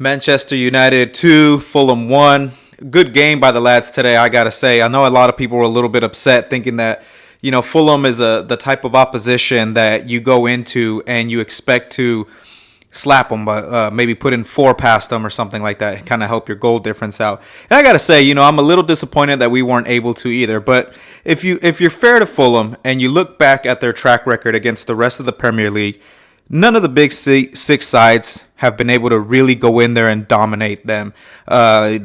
Manchester United 2, Fulham 1. Good game by the lads today, I got to say. I know a lot of people were a little bit upset thinking that, Fulham is the type of opposition that you go into and you expect to slap them, but maybe put in four past them or something like that, kind of help your goal difference out. And I got to say, I'm a little disappointed that we weren't able to either. But if you're fair to Fulham and you look back at their track record against the rest of the Premier League, none of the big six sides have been able to really go in there and dominate them.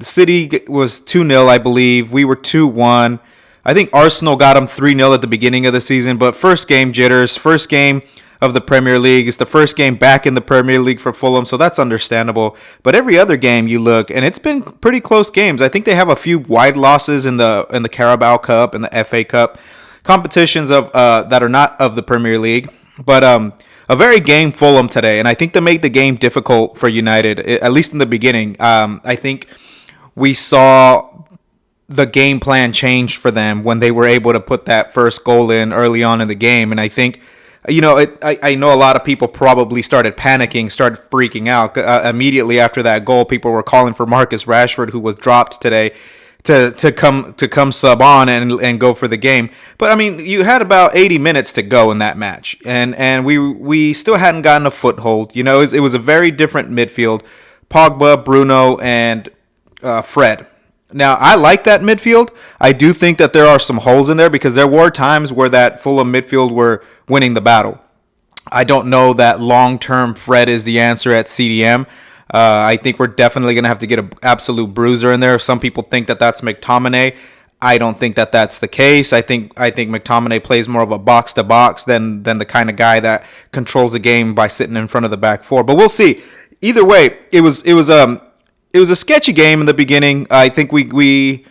City was 2-0, I believe. We were 2-1. I think Arsenal got them 3-0 at the beginning of the season. But first game jitters, first game of the Premier League. It's the first game back in the Premier League for Fulham, so that's understandable. But every other game you look, and it's been pretty close games. I think they have a few wide losses in the Carabao Cup and the FA Cup competitions of that are not of the Premier League. But a very game Fulham today, and I think they made the game difficult for United, at least in the beginning. I think we saw the game plan change for them when they were able to put that first goal in early on in the game, and I think, I know a lot of people probably started panicking, started freaking out immediately after that goal. People were calling for Marcus Rashford, who was dropped today, to come sub on and go for the game. But I mean, you had about 80 minutes to go in that match, and we still hadn't gotten a foothold. It was a very different midfield: Pogba, Bruno, and Fred. Now, I like that midfield. I do think that there are some holes in there because there were times where that Fulham midfield were winning the battle. I don't know that long-term Fred is the answer at CDM. I think we're definitely going to have to get an absolute bruiser in there. Some people think that that's McTominay. I don't think that that's the case. I think McTominay plays more of a box-to-box than the kind of guy that controls the game by sitting in front of the back four. But we'll see. Either way, it was a sketchy game in the beginning. I think we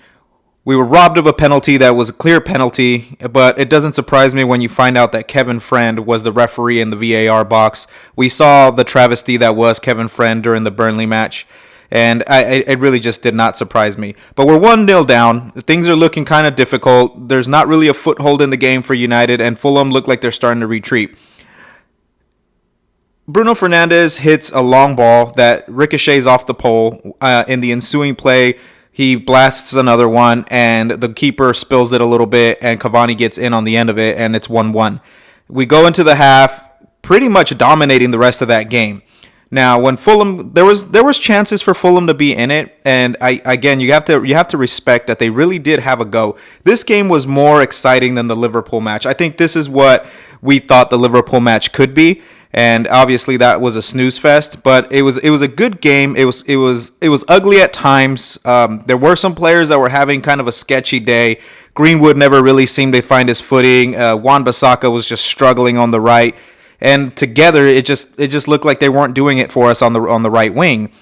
were robbed of a penalty that was a clear penalty, but it doesn't surprise me when you find out that Kevin Friend was the referee in the VAR box. We saw the travesty that was Kevin Friend during the Burnley match, and it really just did not surprise me. But we're 1-0 down. Things are looking kind of difficult. There's not really a foothold in the game for United, and Fulham look like they're starting to retreat. Bruno Fernandes hits a long ball that ricochets off the pole. In the ensuing play, he blasts another one, and the keeper spills it a little bit, and Cavani gets in on the end of it, and it's 1-1. We go into the half pretty much dominating the rest of that game. Now, when Fulham, there was chances for Fulham to be in it, and you have to respect that they really did have a go. This game was more exciting than the Liverpool match. I think this is what we thought the Liverpool match could be. And obviously that was a snooze fest, but it was a good game. It was ugly at times. There were some players that were having kind of a sketchy day. Greenwood never really seemed to find his footing. Wan-Bissaka was just struggling on the right, and together it just looked like they weren't doing it for us on the right wing.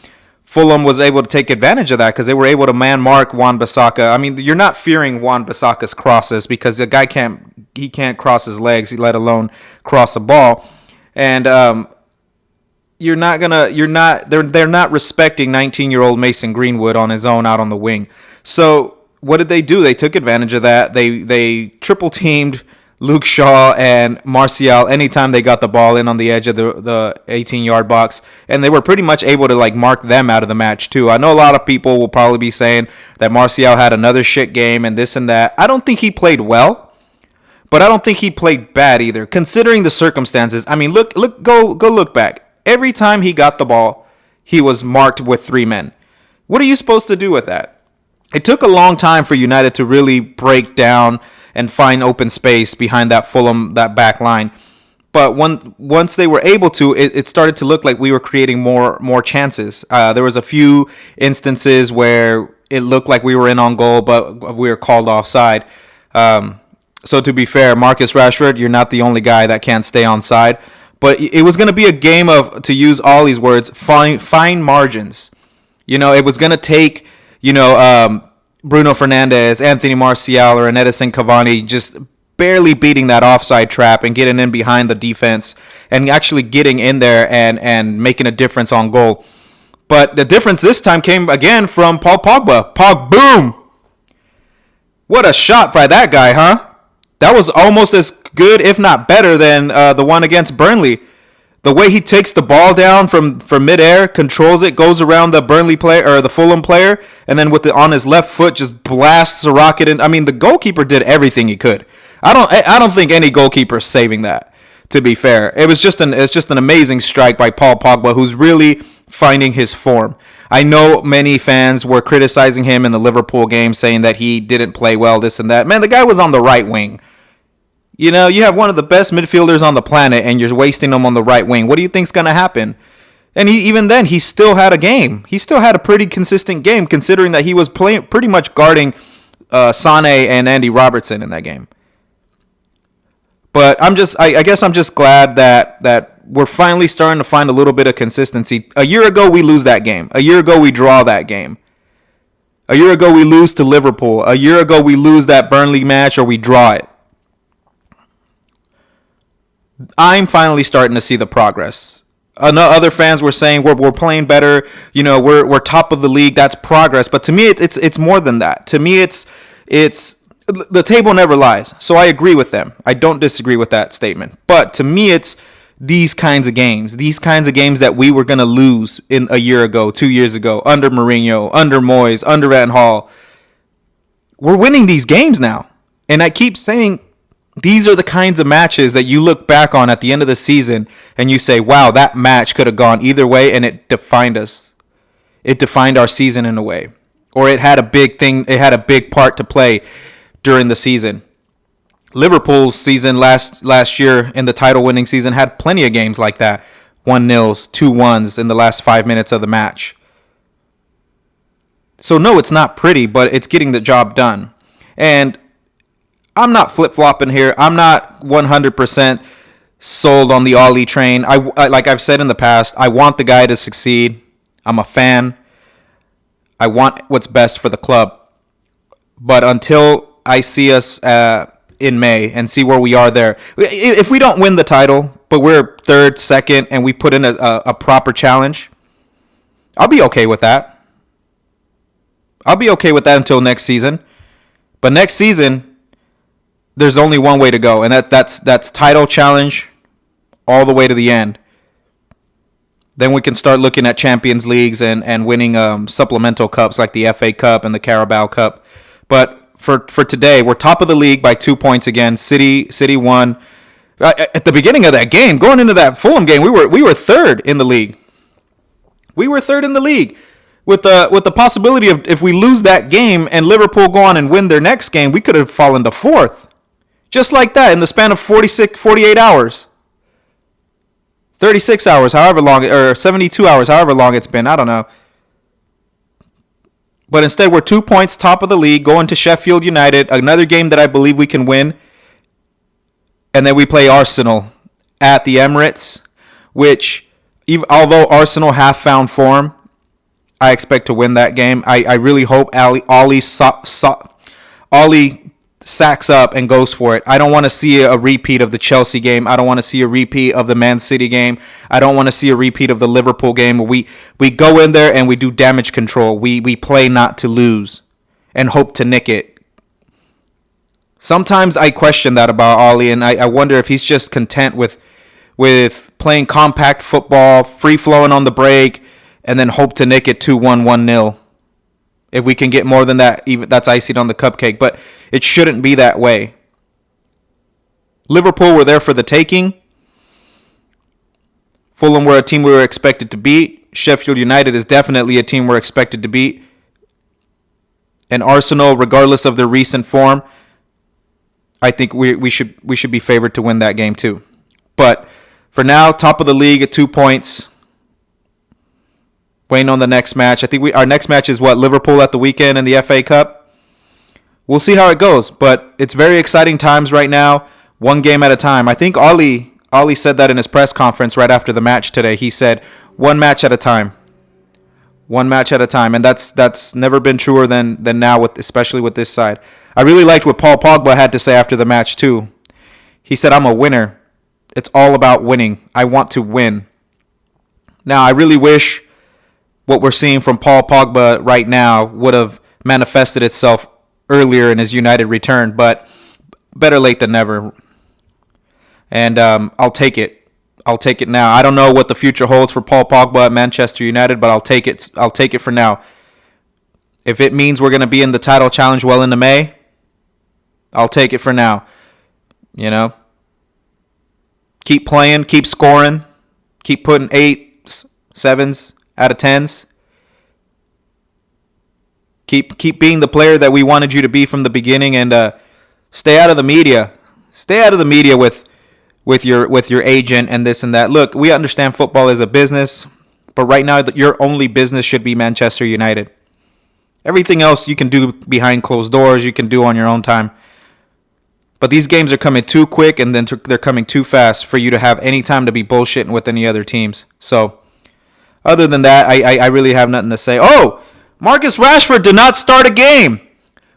Fulham was able to take advantage of that because they were able to man mark Wan-Bissaka. I mean, you're not fearing Wan-Bissaka's crosses because the guy can't cross his legs, let alone cross a ball. And they're not respecting 19-year-old Mason Greenwood on his own out on the wing. So what did they do? They took advantage of that. They triple teamed Luke Shaw and Martial anytime they got the ball in on the edge of the 18-yard box, and they were pretty much able to mark them out of the match too. I know a lot of people will probably be saying that Martial had another shit game and this and that. I don't think he played well. But I don't think he played bad either, considering the circumstances. I mean, go look back. Every time he got the ball, he was marked with three men. What are you supposed to do with that? It took a long time for United to really break down and find open space behind that back line. But once they were able to, it started to look like we were creating more chances. There was a few instances where it looked like we were in on goal, but we were called offside. So to be fair, Marcus Rashford, you're not the only guy that can't stay on side. But it was going to be a game of, to use Ollie's words, fine margins. It was going to take, Bruno Fernandes, Anthony Martial, or an Edison Cavani just barely beating that offside trap and getting in behind the defense and actually getting in there and making a difference on goal. But the difference this time came again from Paul Pogba. Boom! What a shot by that guy, huh? That was almost as good, if not better, than the one against Burnley. The way he takes the ball down from midair, controls it, goes around the Burnley player or the Fulham player, and then on his left foot just blasts a rocket in. I mean, the goalkeeper did everything he could. I don't think any goalkeeper is saving that. To be fair, it's just an amazing strike by Paul Pogba, who's really finding his form. I know many fans were criticizing him in the Liverpool game, saying that he didn't play well, this and that. Man, the guy was on the right wing. You know, you have one of the best midfielders on the planet, and you're wasting him on the right wing. What do you think's going to happen? And even then, he still had a game. He still had a pretty consistent game, considering that he was playing pretty much guarding Sane and Andy Robertson in that game. But I guess I'm just glad that we're finally starting to find a little bit of consistency. A year ago, we lose that game. A year ago, we draw that game. A year ago, we lose to Liverpool. A year ago, we lose that Burnley match or we draw it. I'm finally starting to see the progress. Other fans were saying we're playing better. You know, we're top of the league. That's progress. But to me, it's more than that. To me, it's the table never lies. So I agree with them. I don't disagree with that statement. But to me, it's these kinds of games that we were going to lose in a year ago, 2 years ago, under Mourinho, under Moyes, under Van Gaal. We're winning these games now. And I keep saying these are the kinds of matches that you look back on at the end of the season and you say, wow, that match could have gone either way and it defined us. It defined our season in a way. Or it had a big part to play during the season. Liverpool's season last year in the title-winning season had plenty of games like that. 1-0s, 2-1s in the last 5 minutes of the match. So no, it's not pretty, but it's getting the job done. And I'm not flip-flopping here. I'm not 100% sold on the Ollie train. I like I've said in the past, I want the guy to succeed. I'm a fan. I want what's best for the club. But until I see us in May and see where we are there, if we don't win the title, but we're third, second, and we put in a proper challenge, I'll be okay with that. I'll be okay with that until next season. But next season, there's only one way to go, and that's title challenge all the way to the end. Then we can start looking at Champions Leagues and winning supplemental cups like the FA Cup and the Carabao Cup. But for today, we're top of the league by 2 points again. City won. At the beginning of that game, going into that Fulham game, we were third in the league. We were third in the league. With the possibility of if we lose that game and Liverpool go on and win their next game, we could have fallen to fourth. Just like that in the span of 48 hours. 36 hours, however long, or 72 hours, however long it's been. I don't know. But instead, we're 2 points top of the league, going to Sheffield United, another game that I believe we can win. And then we play Arsenal at the Emirates, which, although Arsenal have found form, I expect to win that game. I really hope Ollie sacks up and goes for it. I don't want to see a repeat of the Chelsea game. I don't want to see a repeat of the Man City game. I don't want to see a repeat of the Liverpool game. We go in there and we do damage control. We play not to lose and hope to nick it. Sometimes I question that about Ollie, and I wonder if he's just content with playing compact football, free-flowing on the break, and then hope to nick it 2-1, 1-0. If we can get more than that, even that's icing on the cupcake. But it shouldn't be that way. Liverpool were there for the taking. Fulham were a team we were expected to beat. Sheffield United is definitely a team we're expected to beat. And Arsenal, regardless of their recent form, I think we should be favored to win that game too. But for now, top of the league at 2 points. Waiting on the next match. I think our next match is Liverpool at the weekend in the FA Cup. We'll see how it goes, but it's very exciting times right now. One game at a time. I think Ollie said that in his press conference right after the match today. He said, one match at a time. One match at a time, and that's never been truer than now, especially with this side. I really liked what Paul Pogba had to say after the match too. He said, I'm a winner. It's all about winning. I want to win. Now, I really wish what we're seeing from Paul Pogba right now would have manifested itself earlier in his United return, but better late than never. And I'll take it. I'll take it now. I don't know what the future holds for Paul Pogba at Manchester United, but I'll take it. I'll take it for now. If it means we're going to be in the title challenge well into May, I'll take it for now. You know, keep playing, keep scoring, keep putting 8s, 7s out of 10s. Keep being the player that we wanted you to be from the beginning, and stay out of the media. Stay out of the media with your agent and this and that. Look, we understand football is a business, but right now your only business should be Manchester United. Everything else you can do behind closed doors, you can do on your own time. But these games are coming too quick, and then they're coming too fast for you to have any time to be bullshitting with any other teams. So, other than that, I really have nothing to say. Oh, Marcus Rashford did not start a game.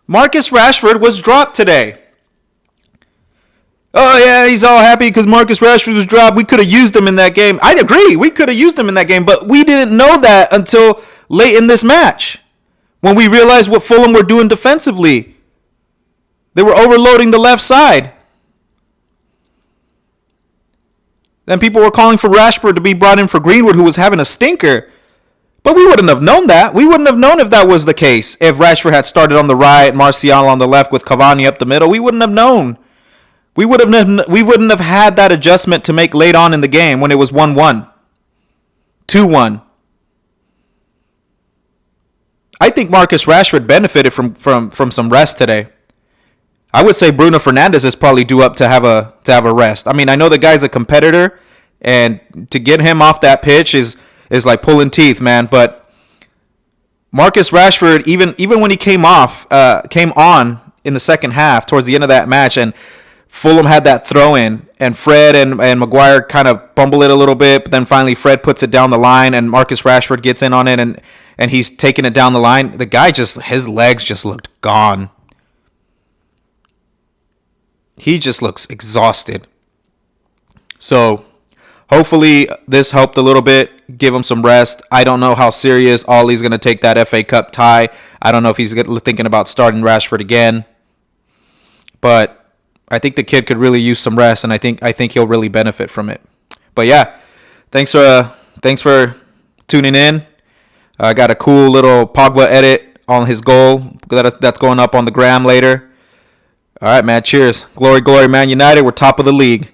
Marcus Rashford was dropped today. Oh, yeah, he's all happy because Marcus Rashford was dropped. We could have used him in that game. I agree. We could have used him in that game, but we didn't know that until late in this match when we realized what Fulham were doing defensively. They were overloading the left side. Then people were calling for Rashford to be brought in for Greenwood, who was having a stinker. But we wouldn't have known that. We wouldn't have known if that was the case. If Rashford had started on the right, Martial on the left with Cavani up the middle, we wouldn't have known. We wouldn't have had that adjustment to make late on in the game when it was 1-1, 2-1. I think Marcus Rashford benefited from some rest today. I would say Bruno Fernandes is probably due up to have a rest. I mean, I know the guy's a competitor, and to get him off that pitch is like pulling teeth, man. But Marcus Rashford, even when he came on in the second half, towards the end of that match, and Fulham had that throw in, and Fred and Maguire kind of bumble it a little bit, but then finally Fred puts it down the line, and Marcus Rashford gets in on it, and he's taking it down the line. The guy his legs just looked gone. He just looks exhausted. So hopefully this helped a little bit, give him some rest. I don't know how serious Ollie's going to take that FA Cup tie. I don't know if he's thinking about starting Rashford again. But I think the kid could really use some rest, and I think he'll really benefit from it. But yeah, thanks for tuning in. I got a cool little Pogba edit on his goal that's going up on the gram later. All right, man. Cheers. Glory, glory, Man United. We're top of the league.